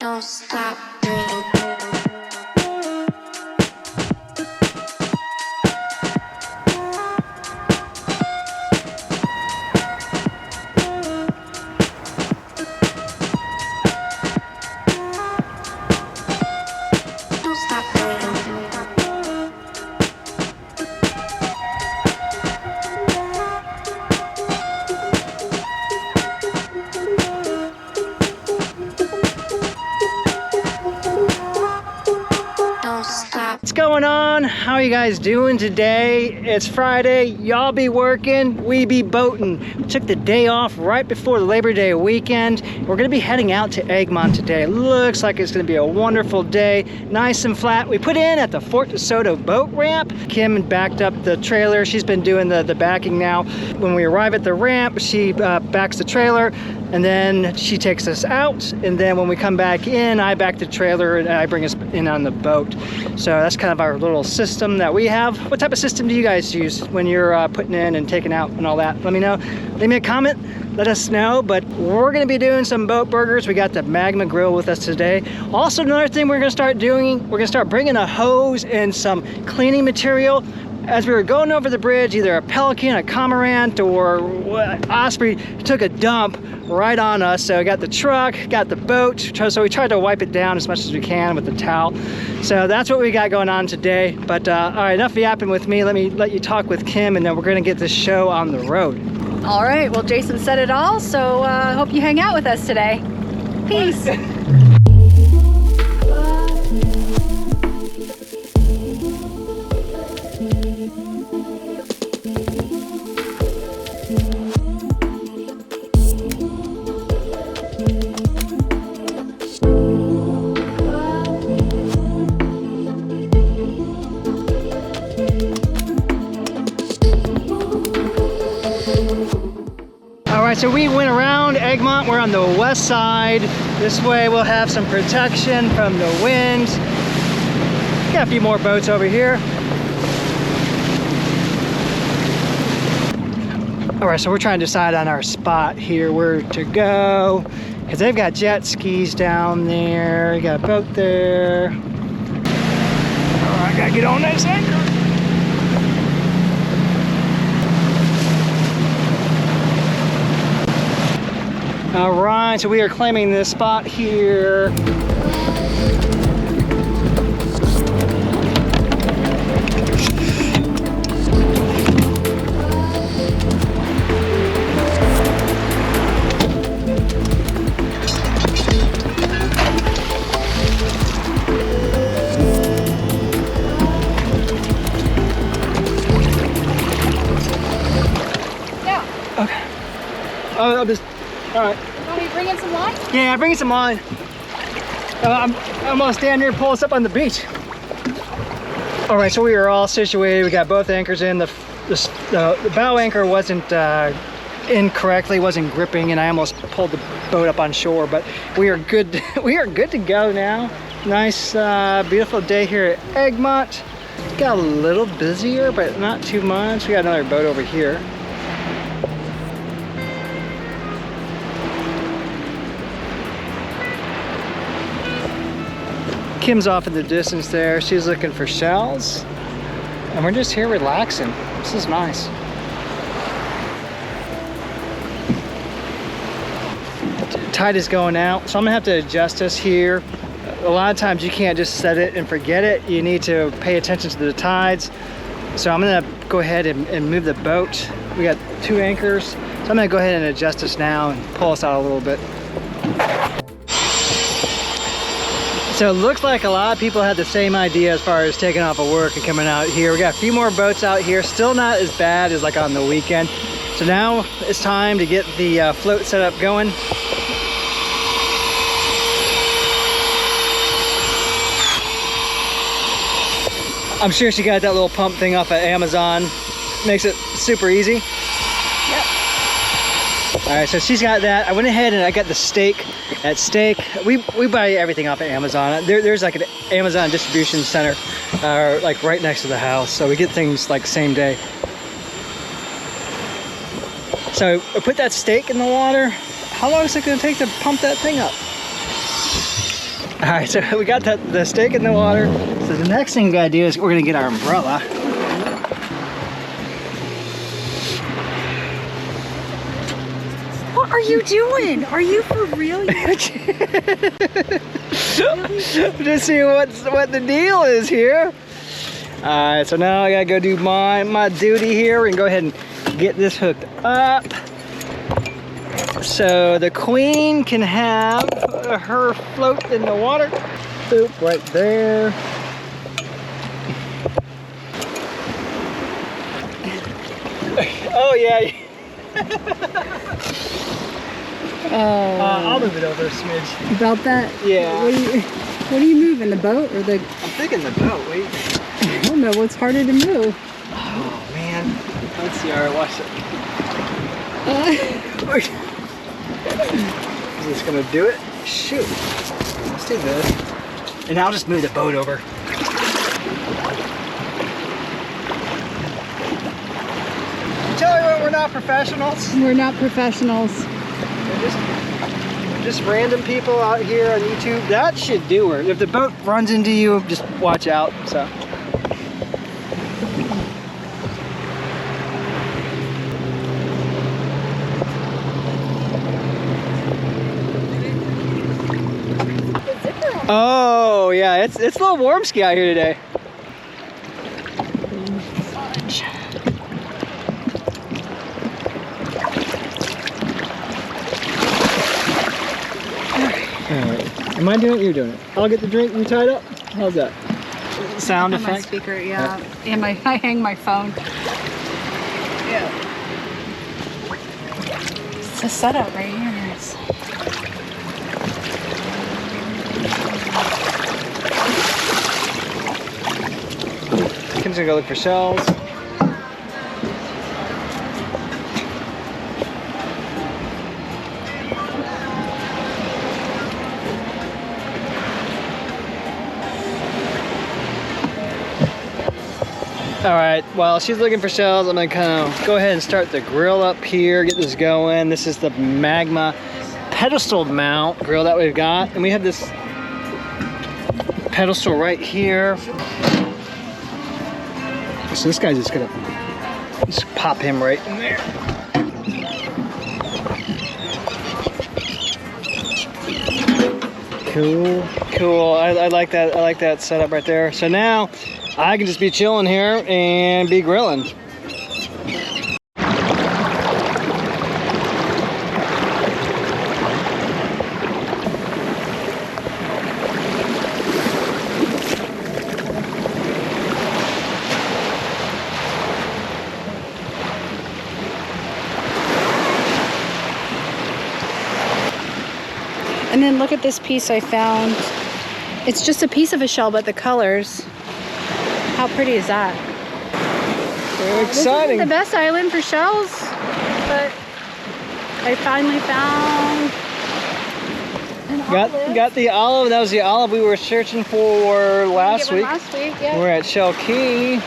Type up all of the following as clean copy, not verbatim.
Don't stop breathing. What's going on? How are you guys doing today? It's Friday. Y'all be working, we be boating. We took the day off right before the Labor Day weekend. We're gonna be heading out to Egmont today. Looks like it's gonna be a wonderful day, nice and flat. We put in at the Fort De Soto boat ramp. Kim backed up the trailer. She's been doing the backing now. When we arrive at the ramp, she backs the trailer, and then she takes us out, and then when we come back in, I back the trailer and I bring us in on the boat. So that's kind of our little system that we have. What type of system do you guys use when you're putting in and taking out and all that? Let me know. Leave me a comment, let us know. But we're gonna be doing some boat burgers. We got the Magma grill with us today. Also, another thing we're gonna start doing, we're gonna start bringing a hose and some cleaning material. As we were going over the bridge, either a pelican, a cormorant, or osprey took a dump right on us. So we got the truck, got the boat, so we tried to wipe it down as much as we can with the towel. So that's what we got going on today. But all right, enough yapping with me. Let me let you talk with Kim, and then we're gonna get this show on the road. All right, well, Jason said it all, so I hope you hang out with us today. Peace. So we went around Egmont. We're on the west side. This way we'll have some protection from the wind. Got a few more boats over here. All right, so we're trying to decide on our spot here, where to go, because they've got jet skis down there. You got a boat there. Oh, I gotta get on this anchor. All right, so we are claiming this spot here. Yeah. Okay. Oh, I'll just. All right. Want me to bring in some line? Yeah, bring some line. I'm gonna stand here and pull us up on the beach. All right, so we are all situated. We got both anchors in. The bow anchor wasn't incorrectly, wasn't gripping, and I almost pulled the boat up on shore. But we are good. We are good to go now. Nice, beautiful day here at Egmont. Got a little busier, but not too much. We got another boat over here. Kim's off in the distance there. She's looking for shells. And we're just here relaxing. This is nice. Tide is going out, so I'm gonna have to adjust us here. A lot of times you can't just set it and forget it. You need to pay attention to the tides. So I'm gonna go ahead and move the boat. We got 2 anchors. So I'm gonna go ahead and adjust us now and pull us out a little bit. So it looks like a lot of people had the same idea as far as taking off of work and coming out here. We got a few more boats out here, still not as bad as like on the weekend. So now it's time to get the float set up going. I'm sure she got that little pump thing off of Amazon. Makes it super easy. Yep. All right, so she's got that. I went ahead and I got the stake. At Stake, we buy everything off of Amazon. There's like an Amazon distribution center like right next to the house, so we get things like same day. So I put that stake in the water. How long is it going to take to pump that thing up? All right, so we got the stake in the water. So the next thing we gotta do is we're gonna get our umbrella. What are you doing? Are you for real? Just see what the deal is here. All right, so now I gotta go do my duty here. We can go ahead and get this hooked up. So the queen can have her float in the water. Boop, right there. Oh yeah. I'll move it over a smidge. About that? Yeah. What are you moving? The boat or the? I'm thinking the boat. Wait. I don't know. What's harder to move? Oh man. Let's see. All right, watch it. Is this gonna do it? Shoot. Let's do this. And I'll just move the boat over. Tell you what, we're not professionals. We're not professionals. We're just random people out here on YouTube. That should do her. If the boat runs into you, just watch out. So. Oh yeah, it's a little warm ski out here today. Alright. Am I doing it? You're doing it. I'll get the drink and tie it up. How's that? Sound On my effect? speaker, yeah. And I hang my phone. Yeah. It's a setup right here. Kim's gonna go look for shells. All right, while she's looking for shells, I'm gonna kind of go ahead and start the grill up here, get this going. This is the Magma pedestal mount grill that we've got. And we have this pedestal right here. So this guy's just gonna pop him right in there. Cool, cool. I like that. I like that setup right there. So now I can just be chilling here and be grilling. And then look at this piece I found. It's just a piece of a shell, but the colors. How pretty is that? Very exciting. This isn't the best island for shells, but I finally found an olive. Got the olive. That was the olive we were searching for last week. Yeah. We're at Shell Key.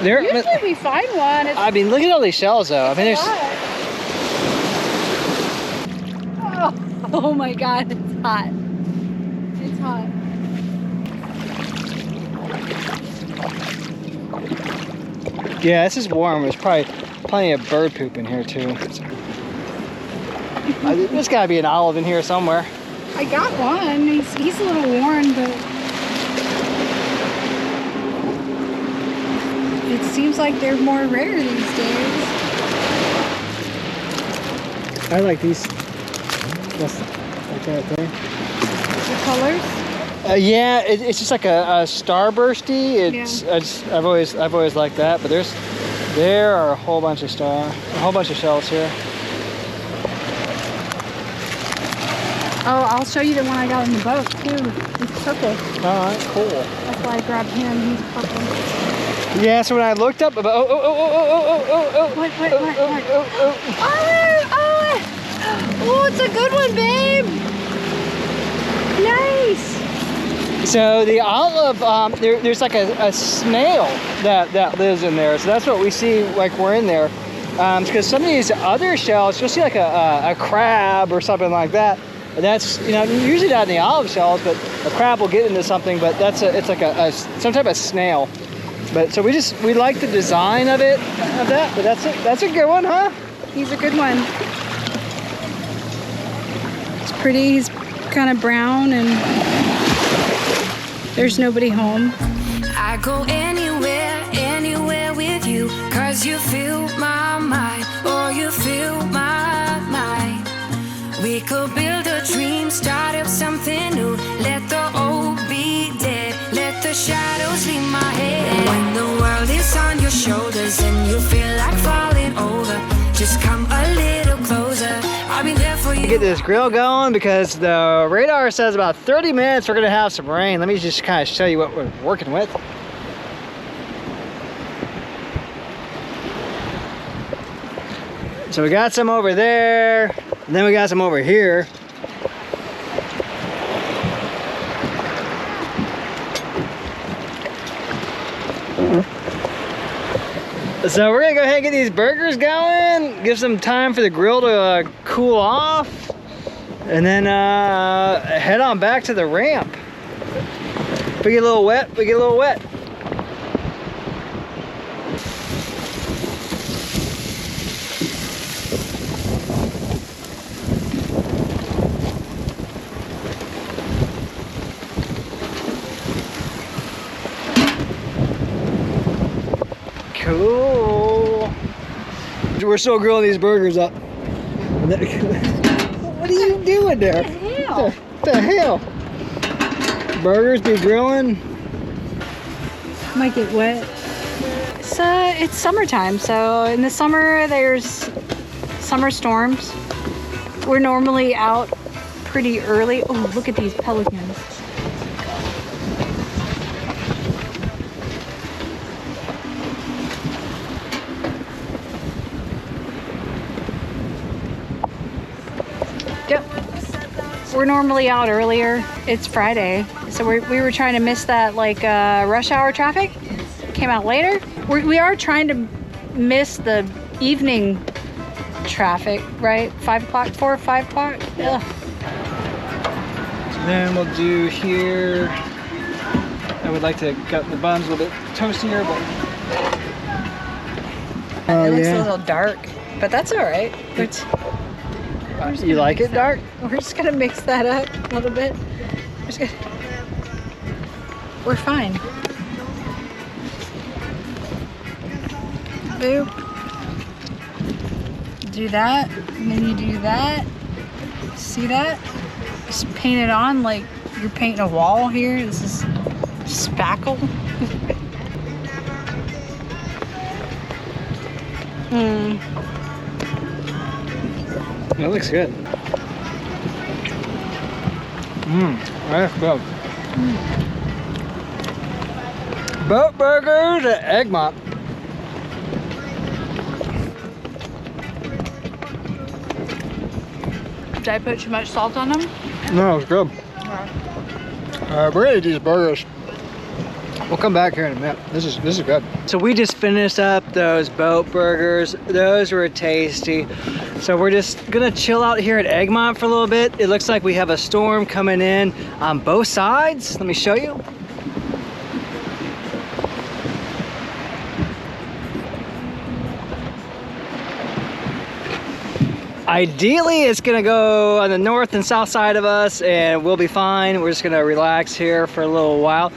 Usually we find one. I mean, look at all these shells though. I mean, there's. Oh my God, it's hot. It's hot. Yeah, this is warm. There's probably plenty of bird poop in here too. There's gotta be an olive in here somewhere. I got one. He's a little worn, but it seems like they're more rare these days. I like these. That's like that there. The colors? Yeah, it's just like a starbursty. It's Yeah. I've always liked that. But there are a whole bunch of shells here. Oh, I'll show you the one I got in the boat too. It's purple. All right, cool. That's why I grabbed him. He's purple. Yeah, so when I looked up about What? Oh, it's a good one, babe. Nice. So the olive, there's like a snail that lives in there. So that's what we see like we're in there. Because some of these other shells, you'll see like a crab or something like that. That's, you know, usually not in the olive shells, but a crab will get into something, but it's like some type of snail. But so we like the design of that, but that's a good one, huh? He's a good one. It's pretty, he's kind of brown and there's nobody home. I go anywhere with you, 'cause you fill my mind, or you fill my mind. We could build a dream, start up something new, let the old be dead, let the shadows leave my head. When the world is on your shoulders and you feel like falling over, just come a little closer, I'll be there for you. Get this grill going because the radar says about 30 minutes we're gonna have some rain. Let me just kind of show you what we're working with. So we got some over there, and then we got some over here. So we're gonna go ahead and get these burgers going, give some time for the grill to cool off, and then head on back to the ramp. If we get a little wet, we get a little wet. Cool. We're still grilling these burgers up. What are you doing there? What the hell? Burgers be grilling? Might get wet. It's summertime, so in the summer there's summer storms. We're normally out pretty early. Oh, look at these pelicans. Yep. We're normally out earlier. It's Friday, so we were trying to miss that like rush hour traffic. Came out later. We are trying to miss the evening traffic, right? 5 o'clock, 4 or 5 o'clock. Yeah. Then we'll do here. I would like to cut the buns a little bit toastier, but It looks a little dark, but that's all right. You like it dark? We're just gonna mix that up a little bit. We're fine. Boop. Do that, and then you do that. See that? Just paint it on like you're painting a wall here. This is spackle. That looks good. That's good. Boat burgers at Egmont. Did I put too much salt on them? No, it's good. We're gonna eat these burgers. We'll come back here in a minute. This is good. So we just finished up those boat burgers. Those were tasty. So we're just gonna chill out here at Egmont for a little bit. It looks like we have a storm coming in on both sides. Let me show you. Ideally, it's gonna go on the north and south side of us and we'll be fine. We're just gonna relax here for a little while.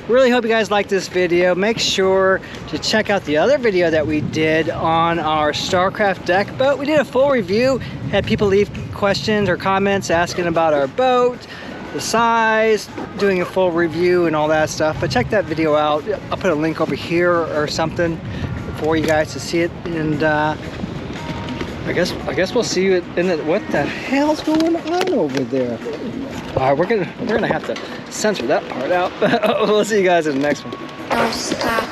Really hope you guys like this video. Make sure to check out the other video that we did on our Starcraft deck boat. We did a full review, had people leave questions or comments asking about our boat, the size, doing a full review and all that stuff. But check that video out. I'll put a link over here or something for you guys to see it. And I guess we'll see you in the, what the hell's going on over there? All right, we're gonna have to censor that part out. We'll see you guys in the next one. Don't stop.